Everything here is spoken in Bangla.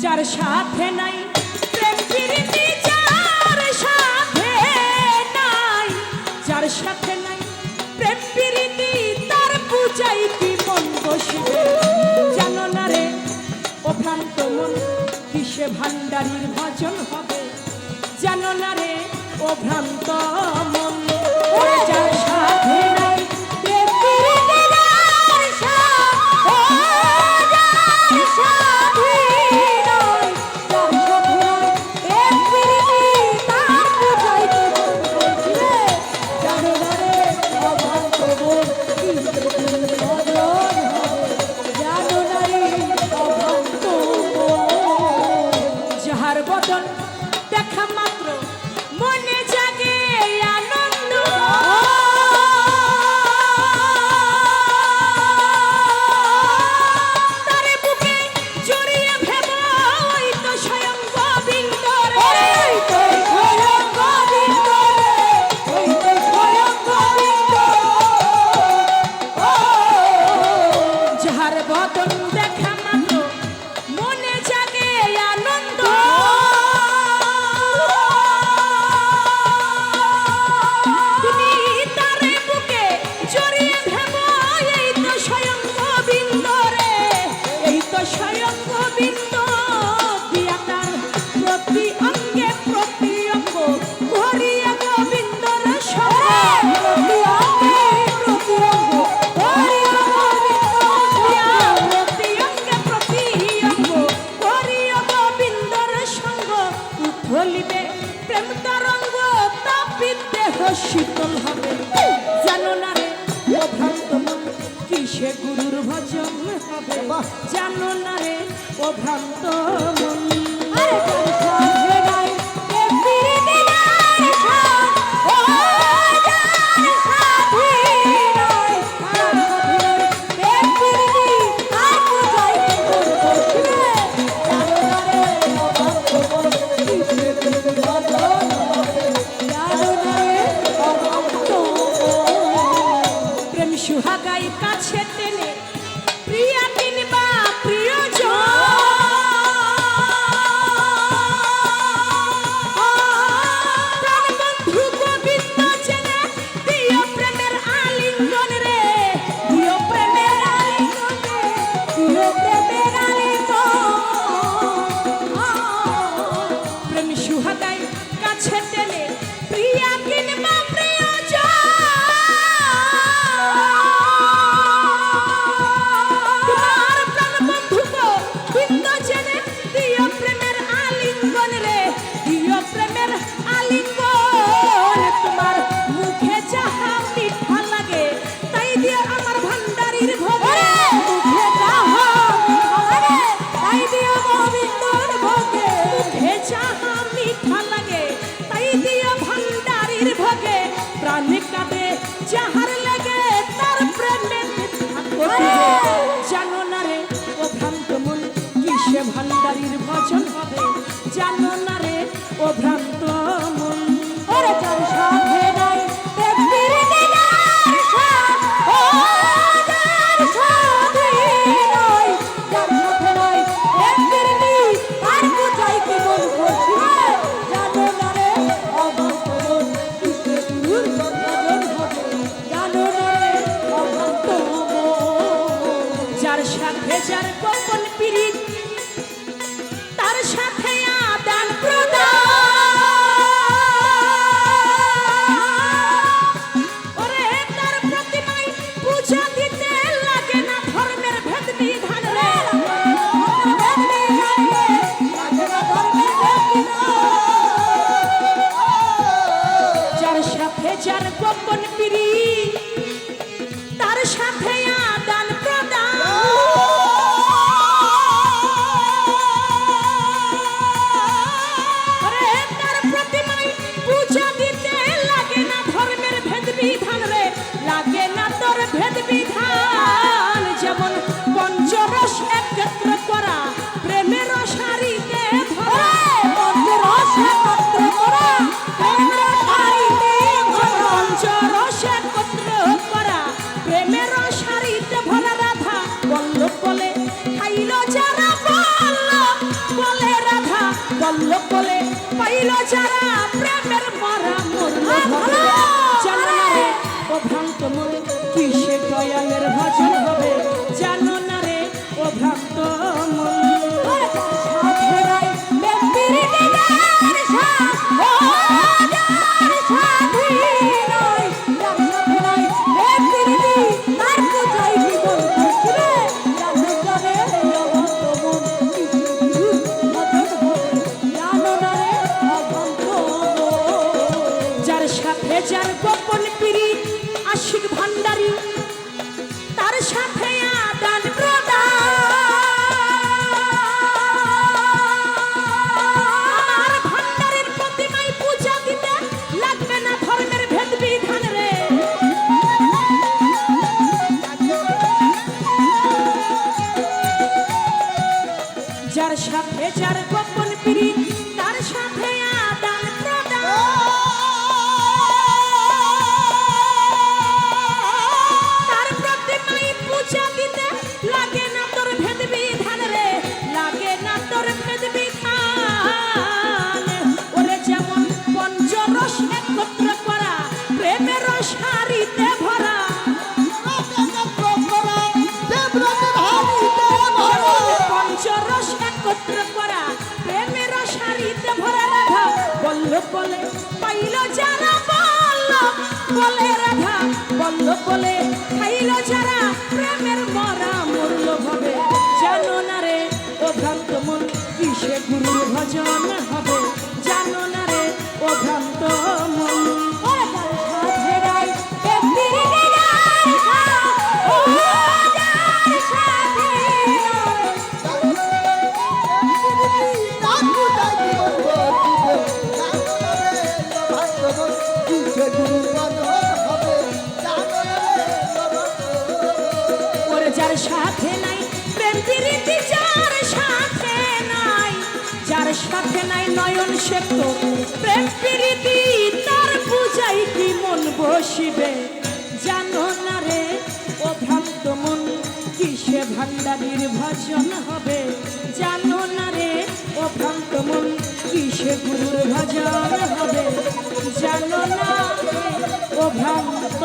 যার সাথে নাই প্রেম প্রীতি, যার সাথে নাই, যার সাথে নাই প্রেম প্রীতি, তার পূজাই কি মন বসবে। জানো না রে ও ভ্রান্ত মন, কিসে ভান্ডারীর ভজন হবে। জানো না রে ও ভ্রান্ত মন, যার সাথে নাই প্রেম প্রীতি, যার সাথে নাই, যার সাথে নাই প্রেম প্রীতি, তার পূজাই কি মন বসবে। জানো না রে ও ভ্রান্ত মন, কিসে ভান্ডারীর ভজন হবে। জানো না রে ও ভ্রান্ত মন, যাহার বদন দেখা মাত্র মনে জাগে আনন্দ, তারে বুকে জড়িয়ে ভেব ওই তো স্বয়ং গোবিন্দ রে, ওই তো স্বয়ং গোবিন্দ রে, ওই তো স্বয়ং গোবিন্দ। যাহার বদন দেখা মাত্র মনে জাগে আনন্দ, তুমি তারে বুকে জড়িয়ে ভেব এই তো স্বয়ং গোবিন্দ রে, এই তো স্বয়ং গোবিন্দ। দিয়া তার প্রতি অঙ্গে প্রতি অঙ্গ ভরিয়া গোবিন্দর সঙ্গে, প্রতি অঙ্গে প্রতি অঙ্গ ভরিয়া গোবিন্দর, প্রতি অঙ্গে প্রতি অঙ্গ ভরিয়া গোবিন্দর সঙ্গ। উথলিবে প্রেম তরঙ্গ, তাপিত দেহ শীতল হবে। জানো না রে ও ভ্রান্ত মন, কিসে গুরুর ভজন হবে। জানো না রে ও ভ্রান্ত মন, আরে যার সাথে নাই প্রেম প্রীতি, যার সাথে, ও যার সাথে নাই, যার সাথে নাই প্রেম প্রীতি, তার পূজাই কি মন বসবে। জানো না রে ও ভ্রান্ত মন, কিসে গুরুর ভজন হবে। জানো না রে ও ভ্রান্ত মন, প্রেম সুহাগাই কাছে টেনে প্রিয়া কিনবা প্রিয়জন, প্রাণবন্ধু গোবিন্দ চেনে দিও প্রেমের আলিঙ্গন রে, দিও প্রেমের আলিঙ্গন রে, দিও প্রেমের আলিঙ্গন। প্রেম সুহাগাই কাছে টেনে প্রিয়া কিনবা প্রিয়জন, তোমার প্রাণবন্ধু গোবিন্দ চেনে দিও প্রেমের আলিঙ্গন রে, দিও প্রেমের আলিঙ্গন। তোমার মুখে যাহা মিঠা লাগে তাই দিও আমার ভান্ডারীর ভোগে, মুখে যাহা মিঠা লাগে তাই দিও গোবিন্দর ভোগে, মুখে যাহা মিঠা লাগে তাই দিও ভান্ডারীর ভোগে। প্রাণে কাঁদে যাহার লাগে তার প্রেমে মিথ্যা করিবে। জানো না রে ও ভ্রান্ত মন, কিসে ভান্ডারীর ভজন হবে। জানো না রে ও ভ্রান্ত মন, ওরে যার সাথে নাই প্রেম প্রীতি, যার সাথে, ও যার সাথে নাই, যার সাথে নাই প্রেম প্রীতি, তার পূজাই কি মন বসবে। জানো না রে ও ভ্রান্ত মন, কিসে গুরুর ভজন হবে। জানো না রে ও ভ্রান্ত মন, যার সাথে যার গোপন পীড়িত, তার সাথে আদান প্রদান, বলল কোলে পাইল যারা প্রেমের মরা মরল ভবে জানো না রে ও ভ্রান্ত মন কিসে দয়ালের ভজন হবে জানো না রে ও ভ্রান্ত মন সাধেরাই ব্যক্তির দিদার সাধ ও যার সাধী নয় যার সাধেরাই ব্যক্তির দিদার কোথায় কি বলতে রে জানো না রে ও ভ্রান্ত মন জানো না রে ও ভ্রান্ত মন যার সাথে যার গোপন পীড়িত আশিক ভান্ডারী তার সাথে আদান প্রদান আর ভান্ডারের প্রতিমায় পূজা দিতে লাগবে না ধর্মের ভেদ বিধান রে যার সাথে যার গোপন পীড়িত তার সাথে আদান প্রদান তার প্রতিমায় পূজা দিতে লাগে না তোর ভেদ বিধান রে লাগে না তোর ভেদ বিধান ওরে যেমন পঞ্চরস একত্র করা প্রেমের সারিতে ভরা পঞ্চরস একত্র করা প্রেমের সারিতে ভরা রাধা বলল বলে পাইল যারা বলল বলে রাধা বলল বলে খাইল যারা প্রেমের মরা মরল ভবে জানো না রে ও ভ্রান্ত মন কিসে গুরুর ভজন হবে জানো না রে ও ভ্রান্ত মন সাধেরাই ব্যক্তির দিদার সাধ ও যার সাধী ওর যার সাথে নাই প্রেম প্রীতি যার সাথে নাই যার সাথে নাই নয়ন সেত প্রেম প্রীতি তার পূজাই কি মন বসিবে জানো না রে ও ভ্রান্ত মন কিসে ভান্ডারীর ভজন হবে জানো না রে ও ভ্রান্ত মন কিসে গুরুর ভজন হবে জানো না রে ও ভ্রান্ত